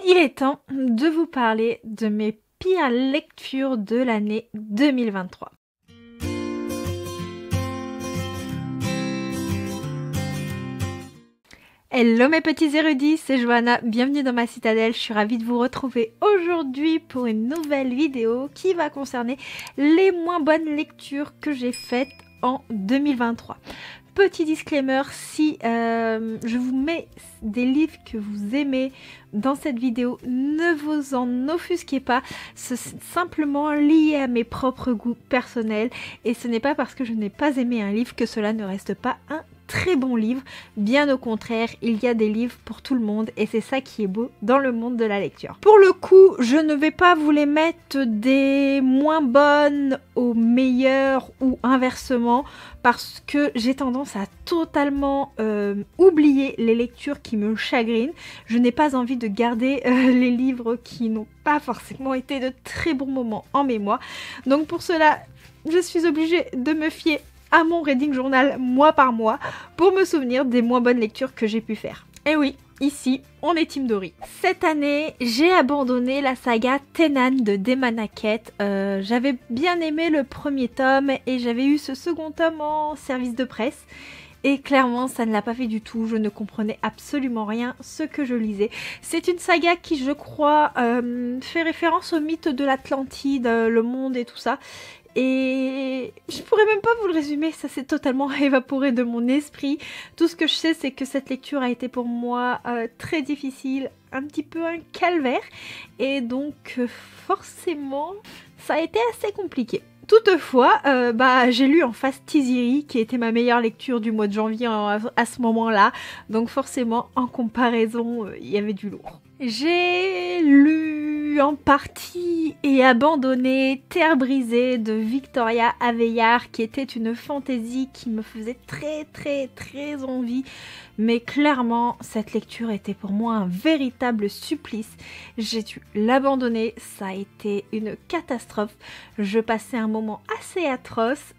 Il est temps de vous parler de mes pires lectures de l'année 2023. Hello mes petits érudits, c'est Johanna, bienvenue dans ma citadelle, je suis ravie de vous retrouver aujourd'hui pour une nouvelle vidéo qui va concerner les moins bonnes lectures que j'ai faites en 2023. Petit disclaimer, si je vous mets des livres que vous aimez dans cette vidéo, ne vous en offusquez pas, c'est simplement lié à mes propres goûts personnels et ce n'est pas parce que je n'ai pas aimé un livre que cela ne reste pas un très bon livre, bien au contraire, il y a des livres pour tout le monde et c'est ça qui est beau dans le monde de la lecture. Pour le coup, je ne vais pas vous les mettre des moins bonnes aux meilleures ou inversement parce que j'ai tendance à totalement oublier les lectures qui me chagrinent. Je n'ai pas envie de garder les livres qui n'ont pas forcément été de très bons moments en mémoire. Donc pour cela, je suis obligée de me fier à mon reading journal mois par mois pour me souvenir des moins bonnes lectures que j'ai pu faire. Et oui, ici, on est Team Dory. Cette année, j'ai abandonné la saga Tenan de Demanaket. J'avais bien aimé le premier tome et j'avais eu ce second tome en service de presse. Et clairement, ça ne l'a pas fait du tout. Je ne comprenais absolument rien ce que je lisais. C'est une saga qui, je crois, fait référence au mythe de l'Atlantide, le monde et tout ça. Et je pourrais même pas vous le résumer, ça s'est totalement évaporé de mon esprit. Tout ce que je sais, c'est que cette lecture a été pour moi très difficile, un petit peu un calvaire. Et donc forcément, ça a été assez compliqué. Toutefois, j'ai lu en face Tiziri, qui était ma meilleure lecture du mois de janvier à ce moment-là. Donc forcément, en comparaison, il y avait du lourd. J'ai lu en partie et abandonné Terre brisée de Victoria Aveyard, qui était une fantaisie qui me faisait très envie. Mais clairement, cette lecture était pour moi un véritable supplice. J'ai dû l'abandonner, ça a été une catastrophe. Je passais un moment assez atroce,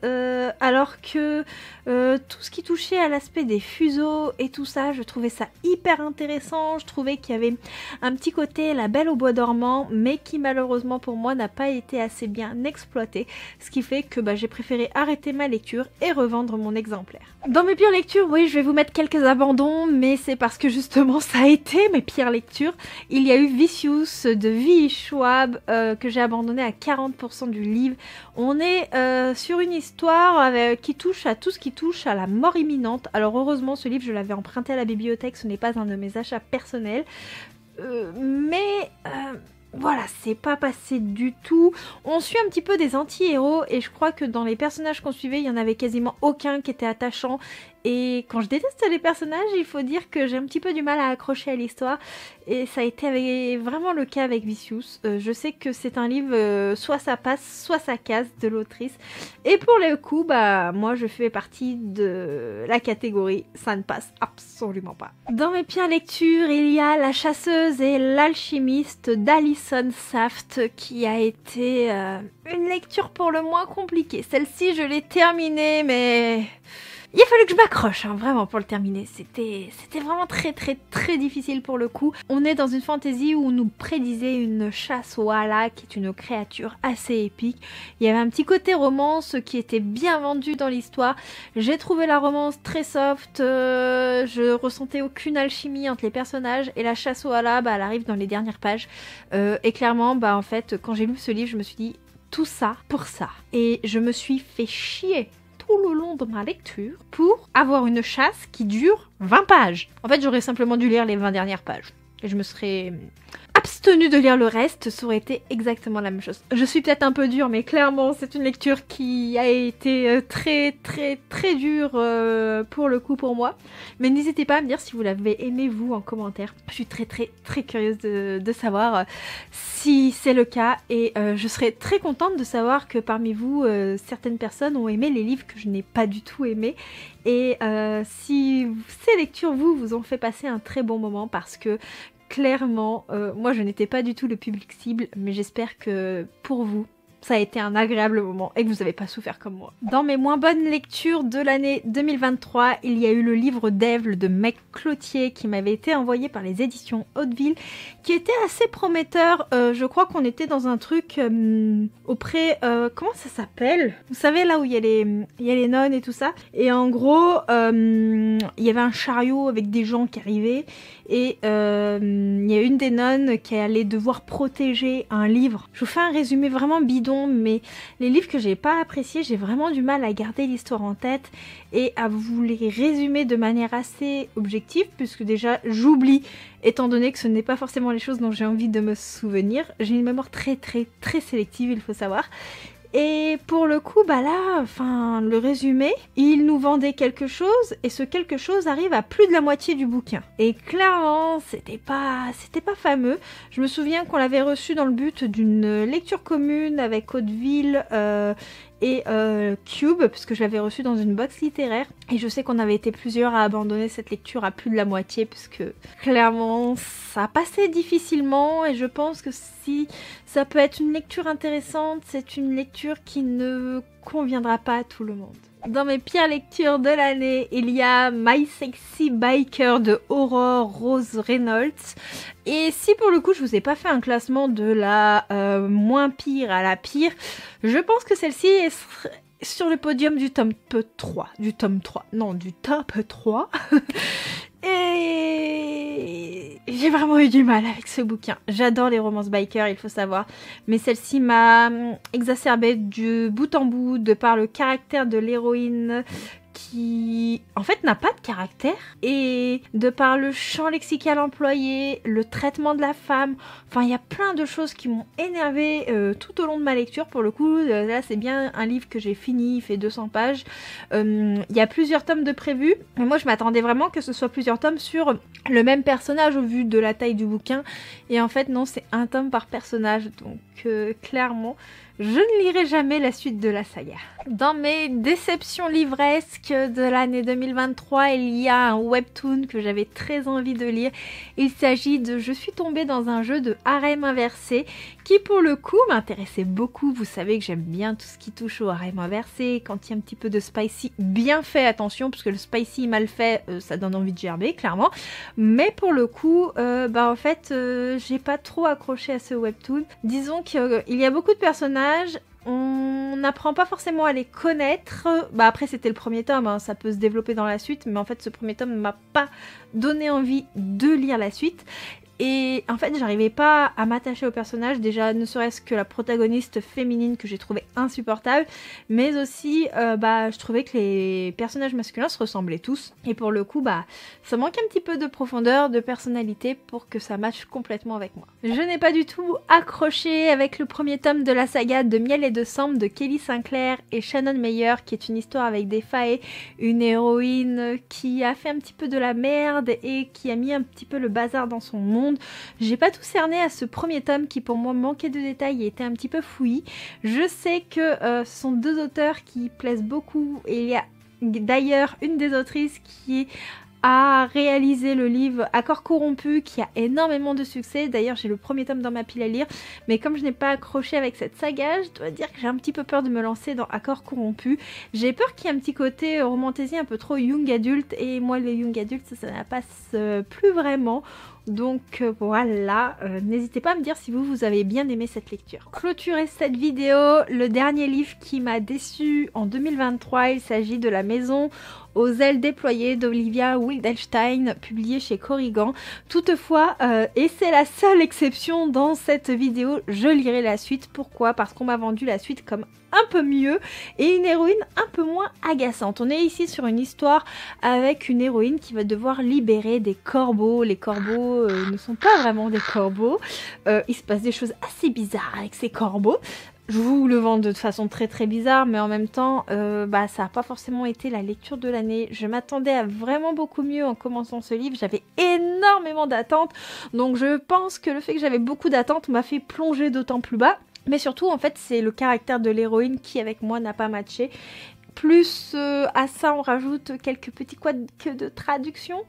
alors que tout ce qui touchait à l'aspect des fuseaux et tout ça, je trouvais ça hyper intéressant. Je trouvais qu'il y avait un petit côté La Belle au bois dormant, mais qui malheureusement pour moi n'a pas été assez bien exploité. Ce qui fait que j'ai préféré arrêter ma lecture et revendre mon exemplaire. Dans mes pires lectures, oui, je vais vous mettre quelques abandons, mais c'est parce que justement ça a été mes pires lectures. Il y a eu Vicious de V.E. Schwab que j'ai abandonné à 40% du livre. On est sur une histoire qui touche à tout ce qui touche à la mort imminente. Alors heureusement ce livre je l'avais emprunté à la bibliothèque, ce n'est pas un de mes achats personnels. Voilà, c'est pas passé du tout. On suit un petit peu des anti-héros et je crois que dans les personnages qu'on suivait, il y en avait quasiment aucun qui était attachant. Et quand je déteste les personnages, il faut dire que j'ai un petit peu du mal à accrocher à l'histoire. Et ça a été vraiment le cas avec Vicious. Je sais que c'est un livre, soit ça passe, soit ça casse de l'autrice. Et pour le coup, moi je fais partie de la catégorie ça ne passe absolument pas. Dans mes pires lectures, il y a La chasseuse et l'alchimiste d'Alison Saft qui a été une lecture pour le moins compliquée. Celle-ci, je l'ai terminée, mais il a fallu que je m'accroche, vraiment, pour le terminer. C'était vraiment très difficile pour le coup. On est dans une fantaisie où on nous prédisait une chasse au Hala, qui est une créature assez épique. Il y avait un petit côté romance qui était bien vendu dans l'histoire. J'ai trouvé la romance très soft. Je ressentais aucune alchimie entre les personnages. Et la chasse au Hala, elle arrive dans les dernières pages. Et clairement, en fait, quand j'ai lu ce livre, je me suis dit tout ça pour ça. Et je me suis fait chier tout le long de ma lecture pour avoir une chasse qui dure 20 pages. En fait, j'aurais simplement dû lire les 20 dernières pages. Et je me serais abstenue de lire le reste, ça aurait été exactement la même chose. Je suis peut-être un peu dure, mais clairement, c'est une lecture qui a été très dure pour le coup pour moi. Mais n'hésitez pas à me dire si vous l'avez aimé vous en commentaire. Je suis très curieuse de savoir si c'est le cas et je serais très contente de savoir que parmi vous, certaines personnes ont aimé les livres que je n'ai pas du tout aimés. Et si ces lectures vous ont fait passer un très bon moment parce que clairement, moi je n'étais pas du tout le public cible, mais j'espère que pour vous, ça a été un agréable moment et que vous n'avez pas souffert comme moi. Dans mes moins bonnes lectures de l'année 2023, il y a eu le livre d'Ève de Meg Cloutier qui m'avait été envoyé par les éditions Hauteville, qui était assez prometteur. Je crois qu'on était dans un truc auprès... comment ça s'appelle? Vous savez, là où il y a les nonnes et tout ça. Et en gros, il y avait un chariot avec des gens qui arrivaient et il y a une des nonnes qui allait devoir protéger un livre. Je vous fais un résumé vraiment bidon, mais les livres que j'ai pas appréciés, j'ai vraiment du mal à garder l'histoire en tête et à vous les résumer de manière assez objective, puisque déjà j'oublie, étant donné que ce n'est pas forcément les choses dont j'ai envie de me souvenir. J'ai une mémoire très sélective, il faut savoir. Et pour le coup, bah là, enfin, le résumé, il nous vendait quelque chose et ce quelque chose arrive à plus de la moitié du bouquin. Et clairement, c'était pas fameux. Je me souviens qu'on l'avait reçu dans le but d'une lecture commune avec Hauteville et Cube, puisque je l'avais reçu dans une box littéraire. Et je sais qu'on avait été plusieurs à abandonner cette lecture à plus de la moitié, puisque clairement, ça passait difficilement. Et je pense que si ça peut être une lecture intéressante, c'est une lecture qui ne conviendra pas à tout le monde. Dans mes pires lectures de l'année, il y a My Sexy Biker de Aurore Rose Reynolds. Et si pour le coup je vous ai pas fait un classement de la moins pire à la pire, je pense que celle-ci est sur le podium du top 3. Du top 3. Et j'ai vraiment eu du mal avec ce bouquin. J'adore les romances biker, il faut savoir. Mais celle-ci m'a exacerbée du bout en bout de par le caractère de l'héroïne qui, en fait, n'a pas de caractère. Et de par le champ lexical employé, le traitement de la femme, enfin, il y a plein de choses qui m'ont énervée tout au long de ma lecture. Pour le coup, là, c'est bien un livre que j'ai fini, il fait 200 pages. Il y a plusieurs tomes de prévus. Et moi, je m'attendais vraiment que ce soit plusieurs tomes sur le même personnage au vu de la taille du bouquin. Et en fait, non, c'est un tome par personnage. Donc, clairement, je ne lirai jamais la suite de la saga. Dans mes déceptions livresques de l'année 2023, il y a un webtoon que j'avais très envie de lire. Il s'agit de Je suis tombée dans un jeu de harem inversé qui pour le coup m'intéressait beaucoup. Vous savez que j'aime bien tout ce qui touche au harem inversé. Quand il y a un petit peu de spicy bien fait, attention, parce que le spicy mal fait, ça donne envie de gerber, clairement. Mais pour le coup, en fait, j'ai pas trop accroché à ce webtoon. Disons qu'il y a beaucoup de personnages. On n'apprend pas forcément à les connaître. Après c'était le premier tome, hein, ça peut se développer dans la suite, mais en fait ce premier tome ne m'a pas donné envie de lire la suite. Et en fait j'arrivais pas à m'attacher au personnage, déjà ne serait-ce que la protagoniste féminine que j'ai trouvée insupportable, mais aussi je trouvais que les personnages masculins se ressemblaient tous, et pour le coup ça manque un petit peu de profondeur, de personnalité pour que ça matche complètement avec moi. Je n'ai pas du tout accroché avec le premier tome de la saga de Miel et de Sambre de Kelly Sinclair et Shannon Meyer, qui est une histoire avec des failles, une héroïne qui a fait un petit peu de la merde et qui a mis un petit peu le bazar dans son monde. J'ai pas tout cerné à ce premier tome qui pour moi manquait de détails et était un petit peu fouillis. Je sais que ce sont deux auteurs qui plaisent beaucoup et il y a d'ailleurs une des autrices qui a réalisé le livre Accord corrompu qui a énormément de succès. D'ailleurs j'ai le premier tome dans ma pile à lire, mais comme je n'ai pas accroché avec cette saga, je dois dire que j'ai un petit peu peur de me lancer dans Accord corrompu. J'ai peur qu'il y ait un petit côté romantisé un peu trop young adulte, et moi les young adultes ça ne passe plus vraiment. Donc voilà, n'hésitez pas à me dire si vous avez bien aimé cette lecture. Clôturer cette vidéo, le dernier livre qui m'a déçu en 2023, il s'agit de La Maison aux ailes déployées d'Olivia Wildenstein, publié chez Corrigan. Toutefois, et c'est la seule exception dans cette vidéo, je lirai la suite. Pourquoi? Parce qu'on m'a vendu la suite comme un peu mieux et une héroïne un peu moins agaçante. On est ici sur une histoire avec une héroïne qui va devoir libérer des corbeaux. Les corbeaux ne sont pas vraiment des corbeaux. Il se passe des choses assez bizarres avec ces corbeaux. Je vous le vends de façon très bizarre, mais en même temps, ça n'a pas forcément été la lecture de l'année. Je m'attendais à vraiment beaucoup mieux en commençant ce livre. J'avais énormément d'attentes, donc je pense que le fait que j'avais beaucoup d'attentes m'a fait plonger d'autant plus bas. Mais surtout, en fait, c'est le caractère de l'héroïne qui, avec moi, n'a pas matché. Plus à ça, on rajoute quelques petits couacs de traduction.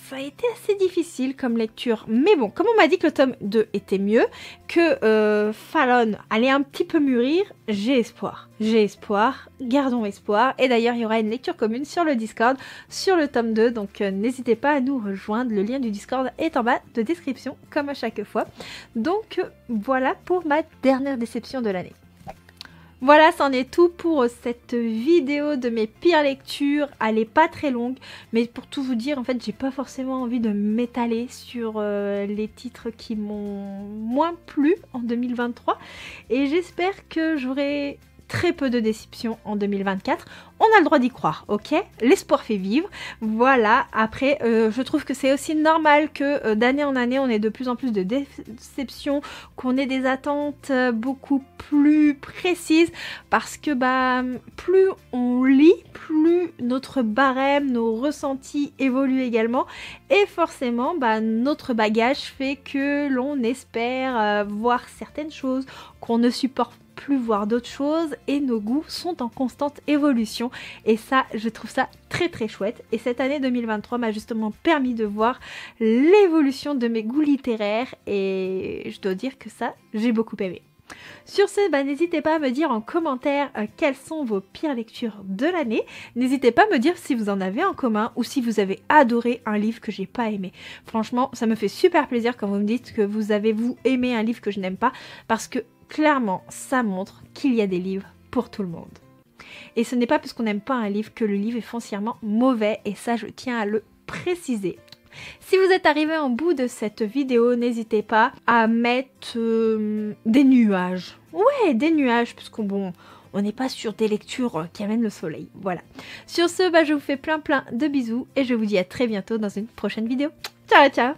ça a été assez difficile comme lecture. Mais bon, comme on m'a dit que le tome 2 était mieux, que Fallon allait un petit peu mûrir, j'ai espoir. J'ai espoir, gardons espoir. Et d'ailleurs, il y aura une lecture commune sur le Discord, sur le tome 2. Donc n'hésitez pas à nous rejoindre. Le lien du Discord est en bas de description, comme à chaque fois. Donc voilà pour ma dernière déception de l'année. Voilà, c'en est tout pour cette vidéo de mes pires lectures. Elle est pas très longue, mais pour tout vous dire, en fait, j'ai pas forcément envie de m'étaler sur les titres qui m'ont moins plu en 2023. Et j'espère que j'aurai très peu de déceptions en 2024. On a le droit d'y croire, ok? L'espoir fait vivre. Voilà, après, je trouve que c'est aussi normal que d'année en année, on ait de plus en plus de déceptions, qu'on ait des attentes beaucoup plus précises, parce que bah, plus on lit, plus notre barème, nos ressentis évoluent également, et forcément, bah, notre bagage fait que l'on espère voir certaines choses, qu'on ne supporte plus voir d'autres choses, et nos goûts sont en constante évolution, et ça, je trouve ça très très chouette. Et cette année 2023 m'a justement permis de voir l'évolution de mes goûts littéraires, et je dois dire que ça, j'ai beaucoup aimé. Sur ce, bah, n'hésitez pas à me dire en commentaire quelles sont vos pires lectures de l'année. N'hésitez pas à me dire si vous en avez en commun ou si vous avez adoré un livre que j'ai pas aimé. Franchement, ça me fait super plaisir quand vous me dites que vous avez aimé un livre que je n'aime pas, parce que clairement, ça montre qu'il y a des livres pour tout le monde. Et ce n'est pas parce qu'on n'aime pas un livre que le livre est foncièrement mauvais, et ça, je tiens à le préciser. Si vous êtes arrivé en bout de cette vidéo, n'hésitez pas à mettre des nuages. Ouais, des nuages, parce qu'on bon, on n'est pas sur des lectures qui amènent le soleil. Voilà. Sur ce, bah, je vous fais plein de bisous, et je vous dis à très bientôt dans une prochaine vidéo. Ciao, ciao!